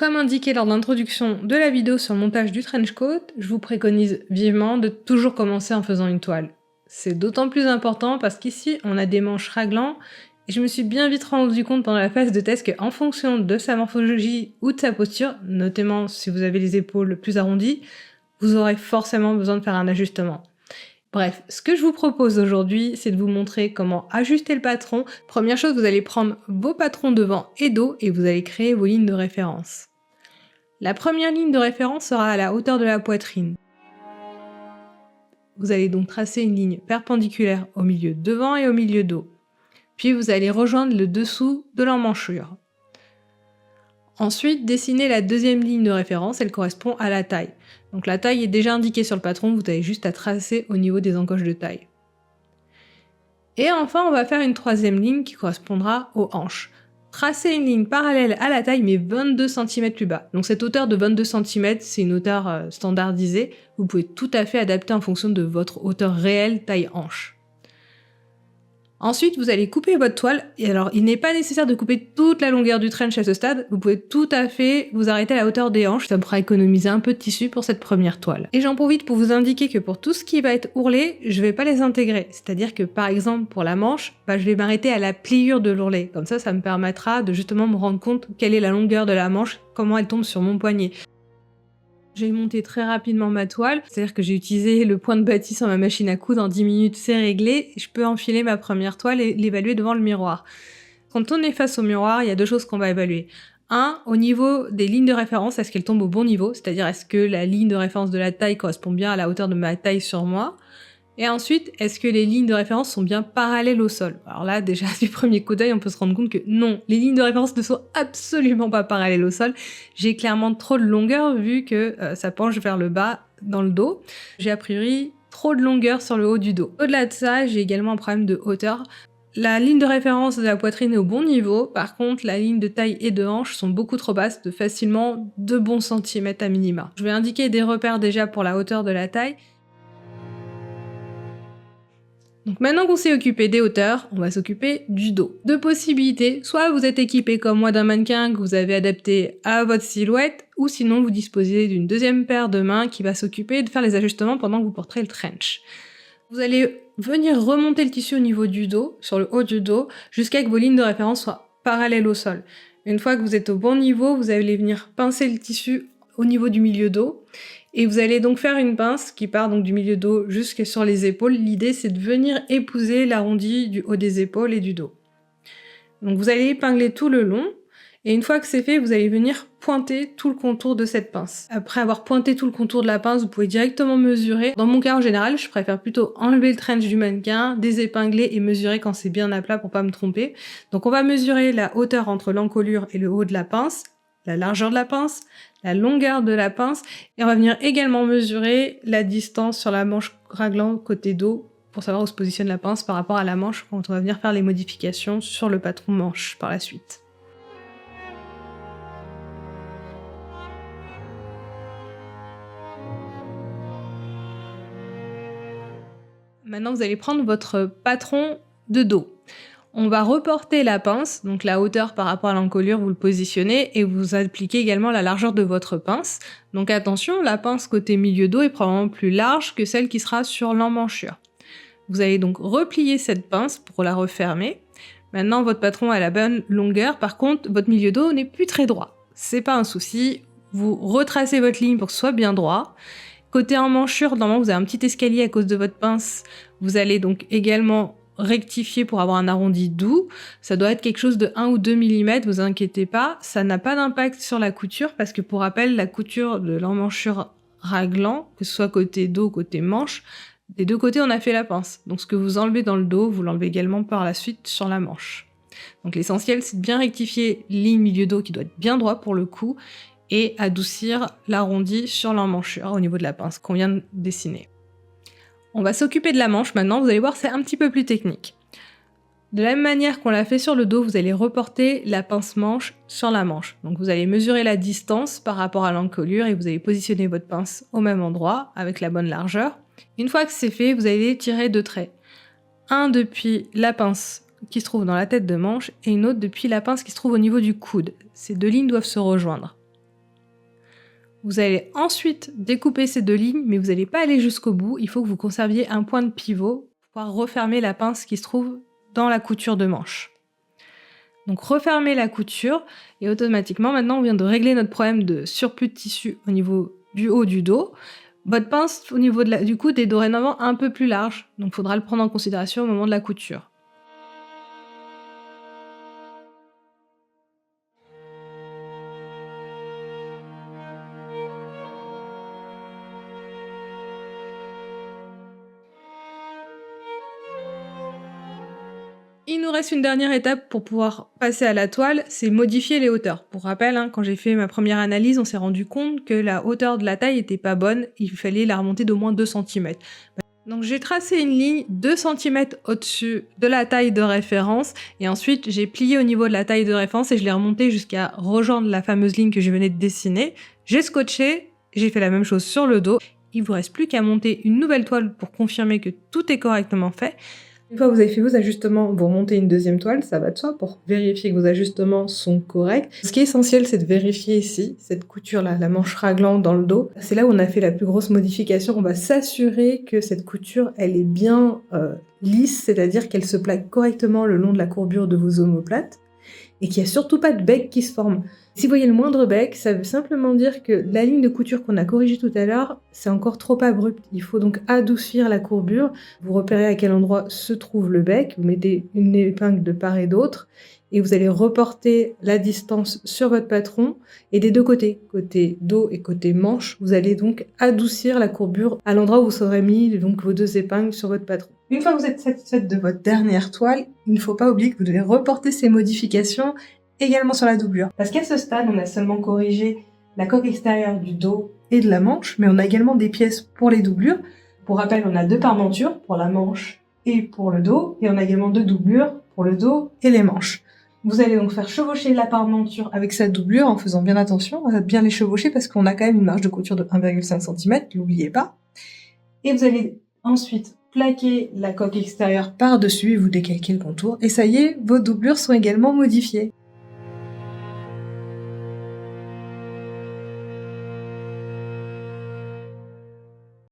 Comme indiqué lors de l'introduction de la vidéo sur le montage du trench coat, je vous préconise vivement de toujours commencer en faisant une toile. C'est d'autant plus important parce qu'ici, on a des manches raglan, et je me suis bien vite rendu compte pendant la phase de test qu'en fonction de sa morphologie ou de sa posture, notamment si vous avez les épaules plus arrondies, vous aurez forcément besoin de faire un ajustement. Bref, ce que je vous propose aujourd'hui, c'est de vous montrer comment ajuster le patron. Première chose, vous allez prendre vos patrons devant et dos et vous allez créer vos lignes de référence. La première ligne de référence sera à la hauteur de la poitrine. Vous allez donc tracer une ligne perpendiculaire au milieu devant et au milieu dos. Puis vous allez rejoindre le dessous de l'emmanchure. Ensuite, dessinez la deuxième ligne de référence, elle correspond à la taille. Donc la taille est déjà indiquée sur le patron, vous avez juste à tracer au niveau des encoches de taille. Et enfin, on va faire une troisième ligne qui correspondra aux hanches. Tracez une ligne parallèle à la taille mais 22 cm plus bas. Donc cette hauteur de 22 cm, c'est une hauteur standardisée. Vous pouvez tout à fait adapter en fonction de votre hauteur réelle taille hanche. Ensuite, vous allez couper votre toile. Et alors, il n'est pas nécessaire de couper toute la longueur du trench à ce stade. Vous pouvez tout à fait vous arrêter à la hauteur des hanches. Ça me fera économiser un peu de tissu pour cette première toile. Et j'en profite pour vous indiquer que pour tout ce qui va être ourlet, je vais pas les intégrer. C'est-à-dire que, par exemple, pour la manche, je vais m'arrêter à la pliure de l'ourlet. Comme ça me permettra de justement me rendre compte quelle est la longueur de la manche, comment elle tombe sur mon poignet. J'ai monté très rapidement ma toile, c'est-à-dire que j'ai utilisé le point de bâti sur ma machine à coudre, en 10 minutes c'est réglé, je peux enfiler ma première toile et l'évaluer devant le miroir. Quand on est face au miroir, il y a deux choses qu'on va évaluer. Un, au niveau des lignes de référence, est-ce qu'elles tombent au bon niveau, c'est-à-dire est-ce que la ligne de référence de la taille correspond bien à la hauteur de ma taille sur moi. Et ensuite, est-ce que les lignes de référence sont bien parallèles au sol? Alors là, déjà, du premier coup d'œil, on peut se rendre compte que non, les lignes de référence ne sont absolument pas parallèles au sol. J'ai clairement trop de longueur vu que ça penche vers le bas dans le dos. J'ai a priori trop de longueur sur le haut du dos. Au-delà de ça, j'ai également un problème de hauteur. La ligne de référence de la poitrine est au bon niveau, par contre la ligne de taille et de hanche sont beaucoup trop basses, de facilement 2 bons centimètres à minima. Je vais indiquer des repères déjà pour la hauteur de la taille. Donc maintenant qu'on s'est occupé des hauteurs, on va s'occuper du dos. Deux possibilités, soit vous êtes équipé comme moi d'un mannequin que vous avez adapté à votre silhouette, ou sinon vous disposez d'une deuxième paire de mains qui va s'occuper de faire les ajustements pendant que vous porterez le trench. Vous allez venir remonter le tissu au niveau du dos, sur le haut du dos, jusqu'à que vos lignes de référence soient parallèles au sol. Une fois que vous êtes au bon niveau, vous allez venir pincer le tissu au niveau du milieu dos, et vous allez donc faire une pince qui part donc du milieu dos jusqu'à sur les épaules. L'idée c'est de venir épouser l'arrondi du haut des épaules et du dos. Donc vous allez épingler tout le long, et une fois que c'est fait, vous allez venir pointer tout le contour de cette pince. Après avoir pointé tout le contour de la pince, vous pouvez directement mesurer. Dans mon cas en général, je préfère plutôt enlever le trench du mannequin, désépingler et mesurer quand c'est bien à plat pour pas me tromper. Donc on va mesurer la hauteur entre l'encolure et le haut de la pince, la largeur de la pince, la longueur de la pince, et on va venir également mesurer la distance sur la manche raglan côté dos pour savoir où se positionne la pince par rapport à la manche quand on va venir faire les modifications sur le patron manche par la suite. Maintenant, vous allez prendre votre patron de dos. On va reporter la pince, donc la hauteur par rapport à l'encolure, vous le positionnez et vous appliquez également la largeur de votre pince. Donc attention, la pince côté milieu dos est probablement plus large que celle qui sera sur l'emmanchure. Vous allez donc replier cette pince pour la refermer. Maintenant, votre patron a la bonne longueur, par contre, votre milieu dos n'est plus très droit. C'est pas un souci, vous retracez votre ligne pour que ce soit bien droit. Côté emmanchure, normalement, vous avez un petit escalier à cause de votre pince. Vous allez donc également rectifier pour avoir un arrondi doux. Ça doit être quelque chose de 1 ou 2 mm, vous inquiétez pas. Ça n'a pas d'impact sur la couture parce que pour rappel, la couture de l'emmanchure raglan, que ce soit côté dos ou côté manche, des deux côtés on a fait la pince. Donc ce que vous enlevez dans le dos, vous l'enlevez également par la suite sur la manche. Donc l'essentiel c'est de bien rectifier ligne milieu dos qui doit être bien droit pour le coup et adoucir l'arrondi sur l'emmanchure au niveau de la pince qu'on vient de dessiner. On va s'occuper de la manche maintenant, vous allez voir c'est un petit peu plus technique. De la même manière qu'on l'a fait sur le dos, vous allez reporter la pince manche sur la manche. Donc vous allez mesurer la distance par rapport à l'encolure et vous allez positionner votre pince au même endroit avec la bonne largeur. Une fois que c'est fait, vous allez tirer deux traits. Un depuis la pince qui se trouve dans la tête de manche et une autre depuis la pince qui se trouve au niveau du coude. Ces deux lignes doivent se rejoindre. Vous allez ensuite découper ces 2 lignes, mais vous n'allez pas aller jusqu'au bout. Il faut que vous conserviez un point de pivot pour pouvoir refermer la pince qui se trouve dans la couture de manche. Donc refermez la couture et automatiquement, maintenant, on vient de régler notre problème de surplus de tissu au niveau du haut du dos. Votre pince au niveau du coude est dorénavant un peu plus large, donc il faudra le prendre en considération au moment de la couture. Il nous reste une dernière étape pour pouvoir passer à la toile, c'est modifier les hauteurs. Pour rappel, hein, quand j'ai fait ma première analyse, on s'est rendu compte que la hauteur de la taille était pas bonne, il fallait la remonter d'au moins 2 cm. Donc j'ai tracé une ligne 2 cm au-dessus de la taille de référence, et ensuite j'ai plié au niveau de la taille de référence et je l'ai remonté jusqu'à rejoindre la fameuse ligne que je venais de dessiner. J'ai scotché, j'ai fait la même chose sur le dos. Il vous reste plus qu'à monter une nouvelle toile pour confirmer que tout est correctement fait. Une fois que vous avez fait vos ajustements, vous remontez une deuxième toile, ça va de soi, pour vérifier que vos ajustements sont corrects. Ce qui est essentiel, c'est de vérifier ici, cette couture-là, la manche raglante dans le dos. C'est là où on a fait la plus grosse modification. On va s'assurer que cette couture, elle est bien lisse, c'est-à-dire qu'elle se plaque correctement le long de la courbure de vos omoplates, et qu'il n'y a surtout pas de bec qui se forme. Si vous voyez le moindre bec, ça veut simplement dire que la ligne de couture qu'on a corrigée tout à l'heure, c'est encore trop abrupt. Il faut donc adoucir la courbure. Vous repérez à quel endroit se trouve le bec, vous mettez une épingle de part et d'autre, et vous allez reporter la distance sur votre patron, et des deux côtés, côté dos et côté manche, vous allez donc adoucir la courbure à l'endroit où vous aurez mis donc vos 2 épingles sur votre patron. Une fois que vous êtes satisfaite de votre dernière toile, il ne faut pas oublier que vous devez reporter ces modifications également sur la doublure. Parce qu'à ce stade, on a seulement corrigé la coque extérieure du dos et de la manche, mais on a également des pièces pour les doublures. Pour rappel, on a 2 parmentures pour la manche et pour le dos, et on a également 2 doublures pour le dos et les manches. Vous allez donc faire chevaucher la parmenture avec sa doublure en faisant bien attention à bien les chevaucher parce qu'on a quand même une marge de couture de 1,5 cm, n'oubliez pas. Et vous allez ensuite plaquer la coque extérieure par-dessus et vous décalquez le contour. Et ça y est, vos doublures sont également modifiées.